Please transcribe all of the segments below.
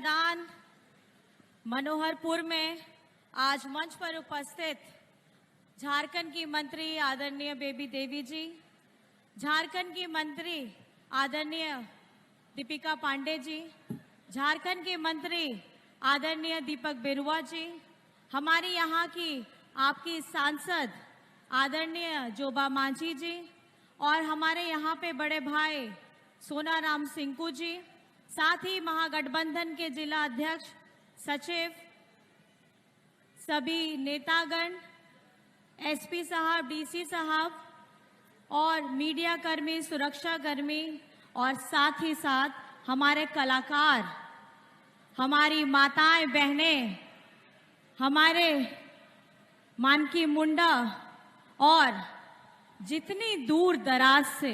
मैदान मनोहरपुर में आज मंच पर उपस्थित झारखंड की मंत्री आदरणीय बेबी देवी जी, झारखंड की मंत्री आदरणीय दीपिका पांडे जी, झारखंड के मंत्री आदरणीय दीपक बिरुआ जी, हमारी यहाँ की आपकी सांसद आदरणीय जोबा मांझी जी और हमारे यहाँ पे बड़े भाई सोनाराम सिंकू जी, साथ ही महागठबंधन के जिला अध्यक्ष सचिव, सभी नेतागण, एसपी साहब, डीसी साहब और मीडिया कर्मी, सुरक्षा कर्मी और साथ ही साथ हमारे कलाकार, हमारी माताएं बहनें, हमारे मानकी मुंडा और जितनी दूर दराज से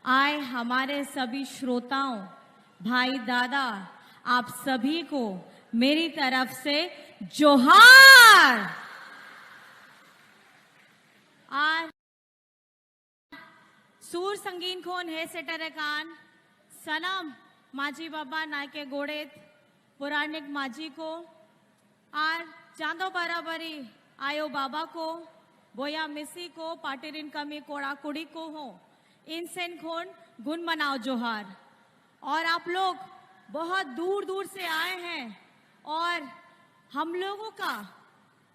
आए हमारे सभी श्रोताओं, भाई दादा, आप सभी को मेरी तरफ से जोहार। आज सूर संगीन खोन है सेटर कान सनम माझी बाबा नायके गोड़ेत पुराणिक माझी को आर चांदो बराबरी आयो बाबा को बोया मिसी को पाटिरिन कमी कोड़ा कुड़ी को हो इनसेन खोन गुन मनाओ जोहार। और आप लोग बहुत दूर दूर से आए हैं और हम लोगों का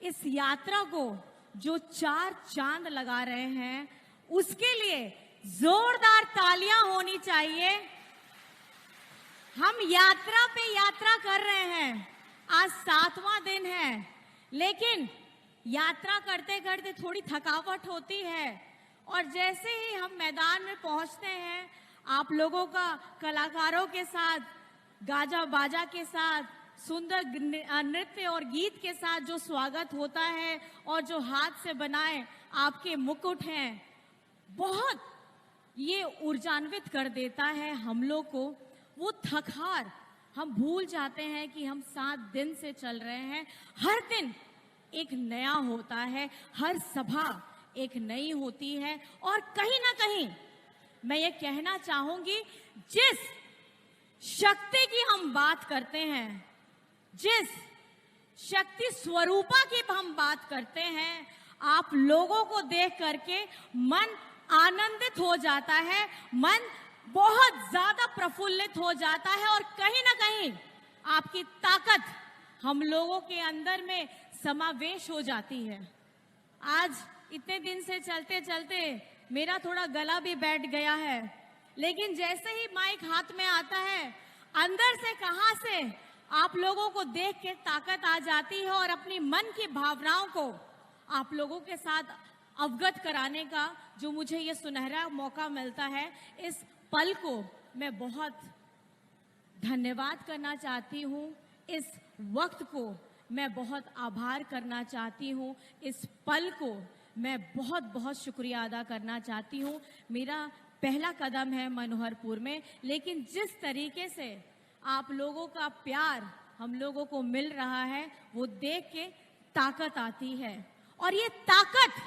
इस यात्रा को जो 4 चांद लगा रहे हैं उसके लिए जोरदार तालियां होनी चाहिए। हम यात्रा पे यात्रा कर रहे हैं, आज 7वां दिन है, लेकिन यात्रा करते करते थोड़ी थकावट होती है और जैसे ही हम मैदान में पहुंचते हैं, आप लोगों का कलाकारों के साथ, गाजा बाजा के साथ, सुंदर नृत्य और गीत के साथ जो स्वागत होता है और जो हाथ से बनाए आपके मुकुट हैं, बहुत ये ऊर्जान्वित कर देता है हम लोग को। वो थकान हम भूल जाते हैं कि हम 7 दिन से चल रहे हैं। हर दिन एक नया होता है, हर सभा एक नई होती है और कहीं ना कहीं मैं ये कहना चाहूंगी, जिस शक्ति की हम बात करते हैं, जिस शक्ति स्वरूपा की हम बात करते हैं, आप लोगों को देख करके मन आनंदित हो जाता है, मन बहुत ज्यादा प्रफुल्लित हो जाता है और कहीं ना कहीं आपकी ताकत हम लोगों के अंदर में समावेश हो जाती है। आज इतने दिन से चलते चलते मेरा थोड़ा गला भी बैठ गया है, लेकिन जैसे ही माइक हाथ में आता है, अंदर से कहां से आप लोगों को देख के ताकत आ जाती है और अपनी मन की भावनाओं को आप लोगों के साथ अवगत कराने का जो मुझे ये सुनहरा मौका मिलता है, इस पल को मैं बहुत धन्यवाद करना चाहती हूँ। इस वक्त को मैं बहुत आभार करना चाहती हूँ, इस पल को मैं बहुत बहुत शुक्रिया अदा करना चाहती हूँ। मेरा पहला कदम है मनोहरपुर में, लेकिन जिस तरीके से आप लोगों का प्यार हम लोगों को मिल रहा है, वो देख के ताकत आती है। और ये ताकत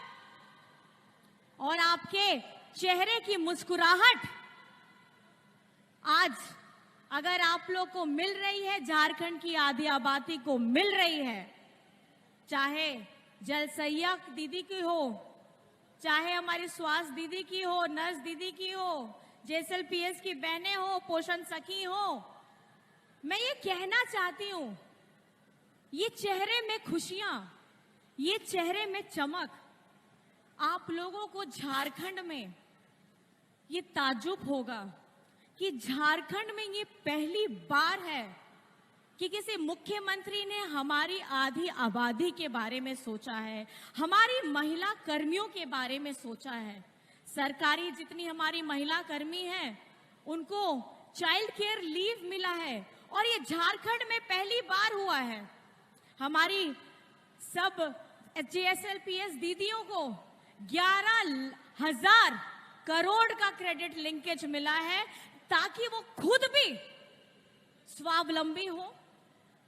और आपके चेहरे की मुस्कुराहट आज अगर आप लोग को मिल रही है, झारखंड की आधी आबादी को मिल रही है, चाहे जलसैया दीदी की हो, चाहे हमारी स्वास्थ्य दीदी की हो, नर्स दीदी की हो, JSLPS की बहनें हो, पोषण सखी हो, मैं ये कहना चाहती हूं, ये चेहरे में खुशियां, ये चेहरे में चमक, आप लोगों को झारखंड में ये ताज्जुब होगा कि झारखंड में ये पहली बार है कि किसी मुख्यमंत्री ने हमारी आधी आबादी के बारे में सोचा है, हमारी महिला कर्मियों के बारे में सोचा है। सरकारी जितनी हमारी महिला कर्मी हैं, उनको चाइल्ड केयर लीव मिला है और ये झारखंड में पहली बार हुआ है। हमारी सब JSLPS दीदियों को 11,000 करोड़ का क्रेडिट लिंकेज मिला है ताकि वो खुद भी स्वावलंबी हो,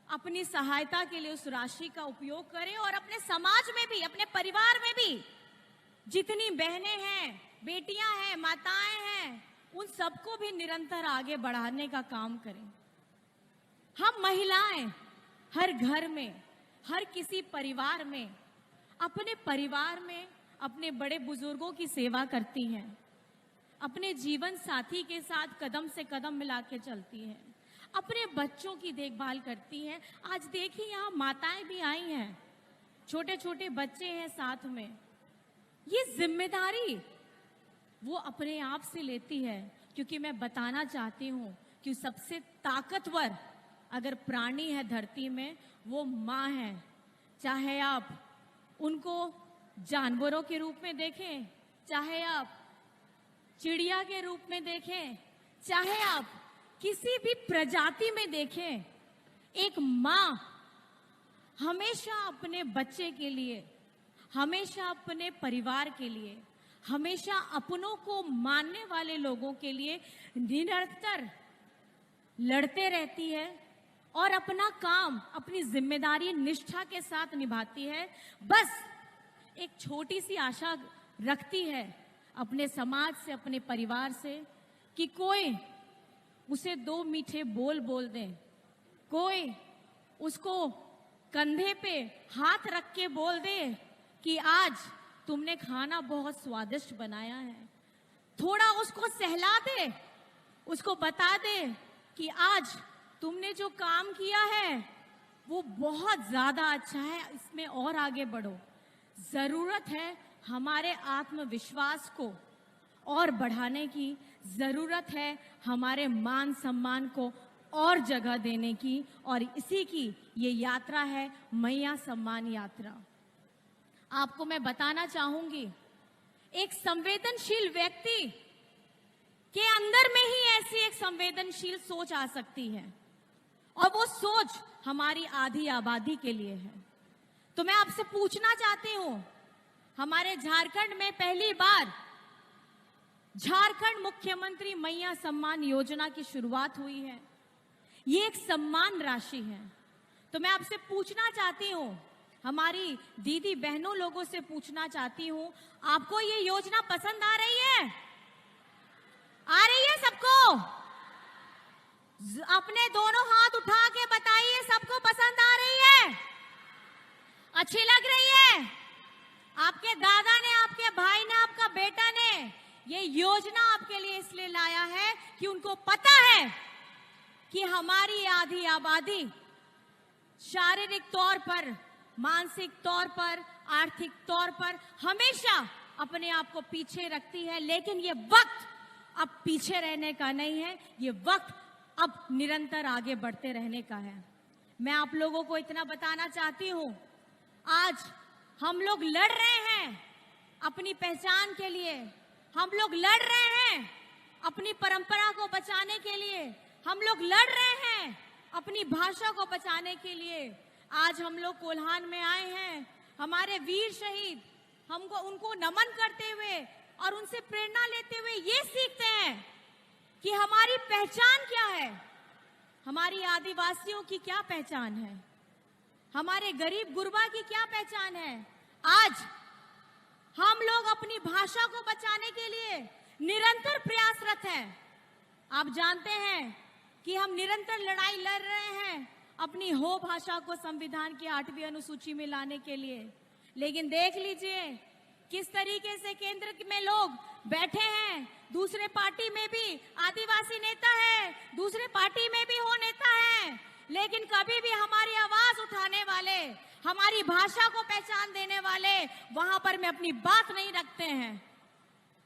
अपनी सहायता के लिए उस राशि का उपयोग करें और अपने समाज में भी, अपने परिवार में भी जितनी बहनें हैं, बेटियां हैं, माताएं हैं, उन सबको भी निरंतर आगे बढ़ाने का काम करें। हम महिलाएं हर घर में, हर किसी परिवार में, अपने परिवार में अपने बड़े बुजुर्गों की सेवा करती हैं, अपने जीवन साथी के साथ कदम से कदम मिला के चलती हैं, अपने बच्चों की देखभाल करती हैं। आज देखिए यहाँ माताएं भी आई हैं, छोटे छोटे बच्चे हैं साथ में। ये जिम्मेदारी वो अपने आप से लेती है, क्योंकि मैं बताना चाहती हूँ कि सबसे ताकतवर अगर प्राणी है धरती में वो माँ है। चाहे आप उनको जानवरों के रूप में देखें, चाहे आप चिड़िया के रूप में देखें, चाहे आप किसी भी प्रजाति में देखें, एक माँ हमेशा अपने बच्चे के लिए, हमेशा अपने परिवार के लिए, हमेशा अपनों को मानने वाले लोगों के लिए निरंतर लड़ते रहती है और अपना काम, अपनी जिम्मेदारी निष्ठा के साथ निभाती है। बस एक छोटी सी आशा रखती है अपने समाज से, अपने परिवार से, कि कोई उसे दो मीठे बोल बोल दे, कोई उसको कंधे पे हाथ रख के बोल दे कि आज तुमने खाना बहुत स्वादिष्ट बनाया है। थोड़ा उसको सहला दे, उसको बता दे कि आज तुमने जो काम किया है वो बहुत ज्यादा अच्छा है, इसमें और आगे बढ़ो। जरूरत है हमारे आत्मविश्वास को और बढ़ाने की, जरूरत है हमारे मान सम्मान को और जगह देने की, और इसी की ये यात्रा है मैया सम्मान यात्रा। आपको मैं बताना चाहूंगी, एक संवेदनशील व्यक्ति के अंदर में ही ऐसी एक संवेदनशील सोच आ सकती है, और वो सोच हमारी आधी आबादी के लिए है। तो मैं आपसे पूछना चाहती हूं, हमारे झारखंड में पहली बार झारखंड मुख्यमंत्री मैया सम्मान योजना की शुरुआत हुई है। ये एक सम्मान राशि है। तो मैं आपसे पूछना चाहती हूं, हमारी दीदी बहनों लोगों से पूछना चाहती हूं, आपको ये योजना पसंद आ रही है? आ रही है सबको? अपने दोनों हाथ उठा के बताइए, सबको पसंद आ रही है? अच्छी लग रही है? आपके दादा ने, आपके भाई ने, आपका बेटा ने ये योजना आपके लिए इसलिए लाया है कि उनको पता है कि हमारी आधी आबादी शारीरिक तौर पर, मानसिक तौर पर, आर्थिक तौर पर हमेशा अपने आप को पीछे रखती है। लेकिन ये वक्त अब पीछे रहने का नहीं है, ये वक्त अब निरंतर आगे बढ़ते रहने का है। मैं आप लोगों को इतना बताना चाहती हूं, आज हम लोग लड़ रहे हैं अपनी पहचान के लिए, हम लोग लड़ रहे हैं अपनी परंपरा को बचाने के लिए, हम लोग लड़ रहे हैं अपनी भाषा को बचाने के लिए। आज हम लोग कोल्हान में आए हैं, हमारे वीर शहीद, हमको उनको नमन करते हुए और उनसे प्रेरणा लेते हुए ये सीखते हैं कि हमारी पहचान क्या है, हमारी आदिवासियों की क्या पहचान है, हमारे गरीब गुरबा की क्या पहचान है। आज हम लोग अपनी भाषा को बचाने के लिए निरंतर प्रयासरत हैं। आप जानते हैं कि हम निरंतर लड़ाई लड़ रहे हैं अपनी हो भाषा को संविधान की 8वीं अनुसूची में लाने के लिए। लेकिन देख लीजिए किस तरीके से केंद्र में लोग बैठे हैं, दूसरे पार्टी में भी आदिवासी नेता है, दूसरे पार्टी में भी हो नेता है, लेकिन कभी भी हमारी आवाज उठाने वाले, हमारी भाषा को पहचान देने वाले वहां पर में अपनी बात नहीं रखते हैं।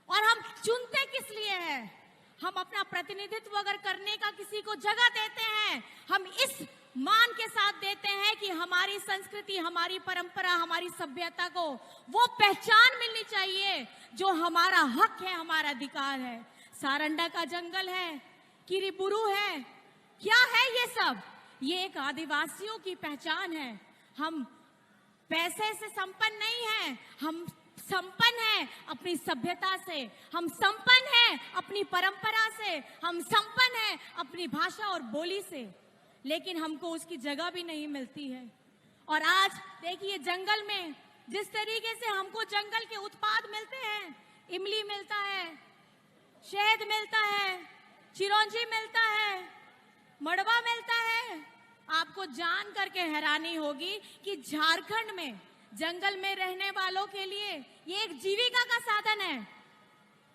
और हम चुनते किस लिए हैं? हम अपना प्रतिनिधित्व अगर करने का किसी को जगह देते हैं, हम इस मान के साथ देते हैं कि हमारी संस्कृति, हमारी परंपरा, हमारी सभ्यता को वो पहचान मिलनी चाहिए जो हमारा हक है, हमारा अधिकार है। सारंडा का जंगल है, किरीबुरू है, क्या है ये सब? ये एक आदिवासियों की पहचान है। हम पैसे से संपन्न नहीं हैं, हम संपन्न हैं अपनी सभ्यता से, हम संपन्न हैं अपनी परंपरा से, हम संपन्न हैं अपनी भाषा और बोली से, लेकिन हमको उसकी जगह भी नहीं मिलती है। और आज देखिए जंगल में जिस तरीके से हमको जंगल के उत्पाद मिलते हैं, इमली मिलता है, शहद मिलता है, चिरौंजी मिलता है, मड़वा मिलता है, जान करके हैरानी होगी कि झारखंड में जंगल में रहने वालों के लिए ये एक जीविका का साधन है,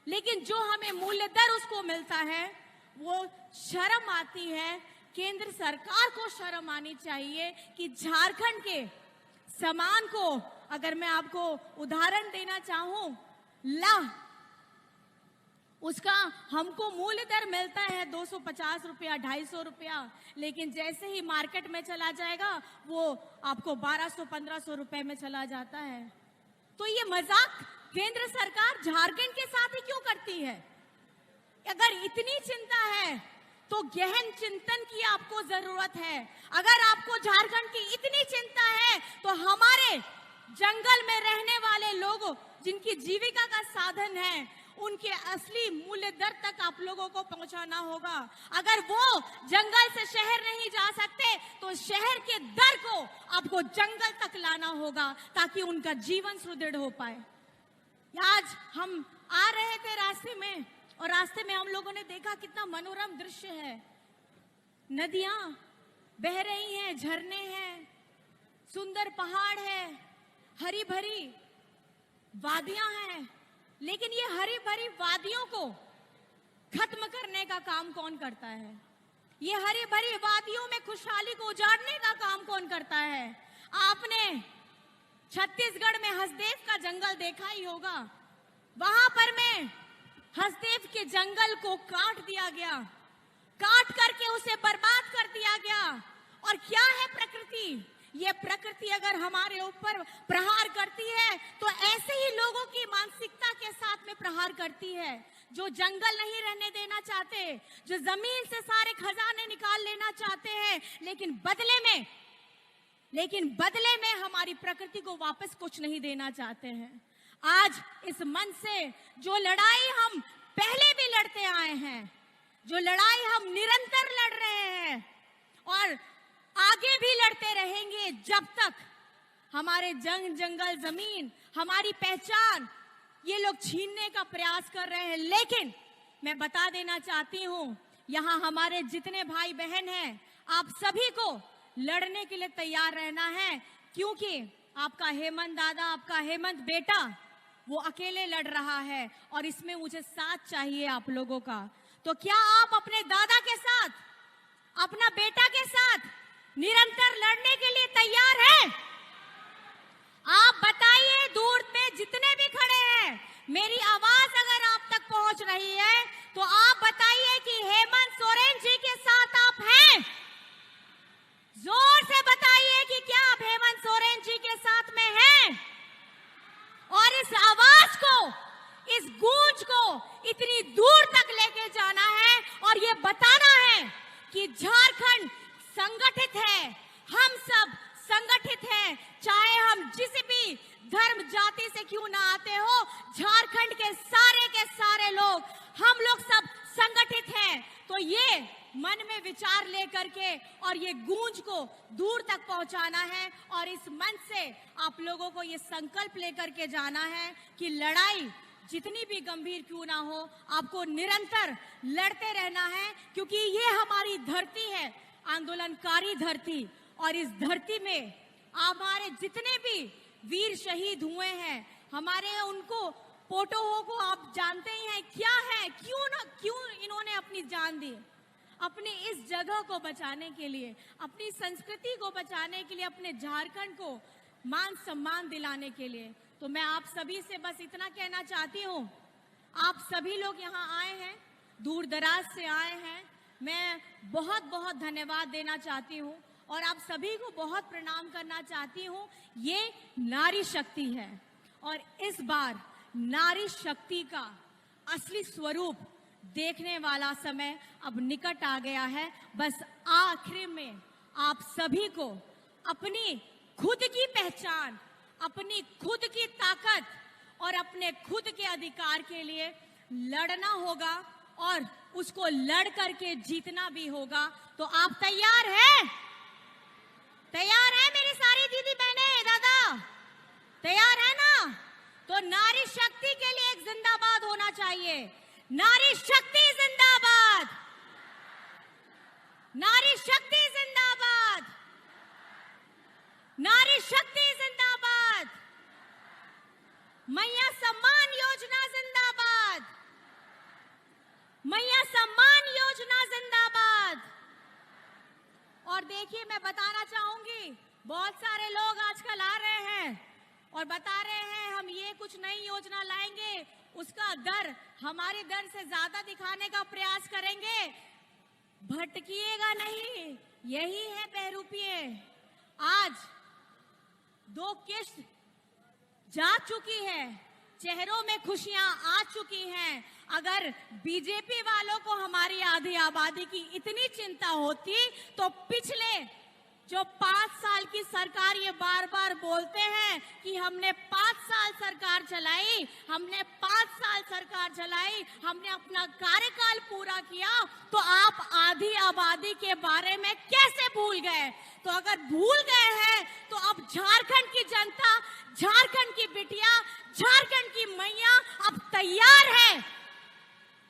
लेकिन जो हमें मूल्य दर उसको मिलता है वो शर्म आती है। केंद्र सरकार को शर्म आनी चाहिए कि झारखंड के सामान को, अगर मैं आपको उदाहरण देना चाहूं, उसका हमको मूल्य दर मिलता है 250 रुपया, 250 रुपया, लेकिन जैसे ही मार्केट में चला जाएगा वो आपको 1200-1500 रुपए में चला जाता है। तो ये मजाक केंद्र सरकार झारखंड के साथ ही क्यों करती है? अगर इतनी चिंता है तो गहन चिंतन की आपको जरूरत है। अगर आपको झारखंड की इतनी चिंता है तो हमारे जंगल में रहने वाले लोगों जिनकी जीविका का साधन है उनके असली मूल्य दर तक आप लोगों को पहुंचाना होगा। अगर वो जंगल से शहर नहीं जा सकते तो शहर के दर को आपको जंगल तक लाना होगा ताकि उनका जीवन सुदृढ़ हो पाए। आज हम आ रहे थे रास्ते में और रास्ते में हम लोगों ने देखा कितना मनोरम दृश्य है। नदियां बह रही हैं, झरने हैं, सुंदर पहाड़ है, हरी भरी वादियां हैं, लेकिन ये हरी भरी वादियों को खत्म करने का काम कौन करता है? ये हरी भरी वादियों में खुशहाली को उजाड़ने का काम कौन करता है? आपने छत्तीसगढ़ में हसदेव का जंगल देखा ही होगा। वहां पर में हसदेव के जंगल को काट दिया गया, काट करके उसे बर्बाद कर दिया गया। और क्या है प्रकृति? ये प्रकृति अगर हमारे ऊपर प्रहार करती है तो ऐसे ही लोगों की मानसिकता के साथ में प्रहार करती है जो जंगल नहीं रहने देना चाहते, जो जमीन से सारे खजाने निकाल लेना चाहते हैं, लेकिन बदले में हमारी प्रकृति को वापस कुछ नहीं देना चाहते हैं। आज इस मन से जो लड़ाई हम पहले भी लड़ते आए हैं, जो लड़ाई हम निरंतर लड़ रहे हैं और आगे भी लड़ते रहेंगे जब तक हमारे जंगल जमीन, हमारी पहचान ये लोग छीनने का प्रयास कर रहे हैं। लेकिन मैं बता देना चाहती हूं, यहाँ हमारे जितने भाई बहन हैं, आप सभी को लड़ने के लिए तैयार रहना है, क्योंकि आपका हेमंत दादा, आपका हेमंत बेटा वो अकेले लड़ रहा है और इसमें मुझे साथ चाहिए आप लोगों का। तो क्या आप अपने दादा के साथ, अपना बेटा के साथ निरंतर लड़ने के लिए तैयार हैं? आप बताइए, दूर में जितने भी खड़े हैं, मेरी आवाज अगर आप तक पहुंच रही है तो आप बताइए कि हेमंत सोरेन जी के साथ आप हैं? जोर से बताइए कि क्या आप हेमंत सोरेन जी के साथ में हैं? और इस आवाज को, इस गूंज को इतनी दूर तक लेके जाना है और ये बताना है कि झारखंड संगठित है, हम सब संगठित हैं। चाहे हम जिस भी धर्म जाति से क्यों ना आते हो, झारखंड के सारे लोग, हम लोग सब संगठित हैं। तो ये मन में विचार लेकर के और ये गूंज को दूर तक पहुंचाना है और इस मंच से आप लोगों को ये संकल्प लेकर के जाना है कि लड़ाई जितनी भी गंभीर क्यों ना हो, आपको निरंतर लड़ते रहना है, क्योंकि ये हमारी धरती है, आंदोलनकारी धरती। और इस धरती में हमारे जितने भी वीर शहीद हुए हैं, हमारे उनको फोटो को आप जानते ही हैं क्या है, क्यों इन्होंने अपनी जान दी, अपनी इस जगह को बचाने के लिए, अपनी संस्कृति को बचाने के लिए, अपने झारखंड को मान सम्मान दिलाने के लिए। तो मैं आप सभी से बस इतना कहना चाहती हूँ, आप सभी लोग यहाँ आए हैं, दूर दराज से आए हैं, मैं बहुत बहुत धन्यवाद देना चाहती हूँ और आप सभी को बहुत प्रणाम करना चाहती हूँ। ये नारी शक्ति है और इस बार नारी शक्ति का असली स्वरूप देखने वाला समय अब निकट आ गया है। बस आखिर में आप सभी को अपनी खुद की पहचान, अपनी खुद की ताकत और अपने खुद के अधिकार के लिए लड़ना होगा और उसको लड़ करके जीतना भी होगा। तो आप तैयार हैं? तैयार हैं मेरी सारी दीदी बहनें, दादा? तैयार है ना? तो नारी शक्ति के लिए एक जिंदाबाद होना चाहिए। नारी शक्ति जिंदाबाद, नारी शक्ति जिंदाबाद। देखिए, मैं बताना चाहूंगी, बहुत सारे लोग आजकल आ रहे हैं और बता रहे हैं हम ये कुछ नई योजना लाएंगे, उसका दर हमारे दर से ज्यादा दिखाने का प्रयास करेंगे। भटकिएगा नहीं, यही है बहरूपीय। आज 2 किश्त जा चुकी है, चेहरों में खुशियां आ चुकी हैं। अगर बीजेपी वालों को हमारी आधी आबादी की इतनी चिंता होती तो पिछले जो 5 साल की सरकार, ये बार बार बोलते हैं कि हमने 5 साल सरकार चलाई, हमने 5 साल सरकार चलाई, हमने अपना कार्यकाल पूरा किया, तो आप आधी आबादी के बारे में कैसे भूल गए? तो अगर भूल गए हैं तो अब झारखंड की जनता, झारखंड की बिटिया, झारखंड की मैया अब तैयार है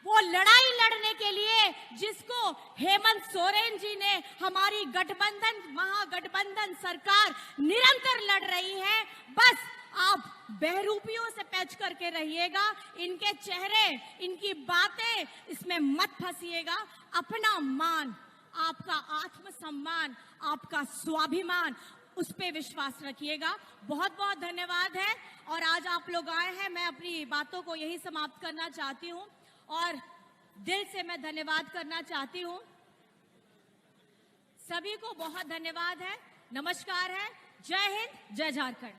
वो लड़ाई लड़ने के लिए जिसको हेमंत सोरेन जी ने, हमारी गठबंधन, महागठबंधन सरकार निरंतर लड़ रही है। बस आप बहरूपियों से पैच करके रहिएगा, इनके चेहरे, इनकी बातें, इसमें मत फंसिएगा। अपना मान, आपका आत्मसम्मान, आपका स्वाभिमान, उस पे विश्वास रखिएगा। बहुत बहुत धन्यवाद है। और आज आप लोग आए हैं, मैं अपनी बातों को यही समाप्त करना चाहती हूँ और दिल से मैं धन्यवाद करना चाहती हूँ। सभी को बहुत धन्यवाद है, नमस्कार है, जय हिंद, जय झारखंड।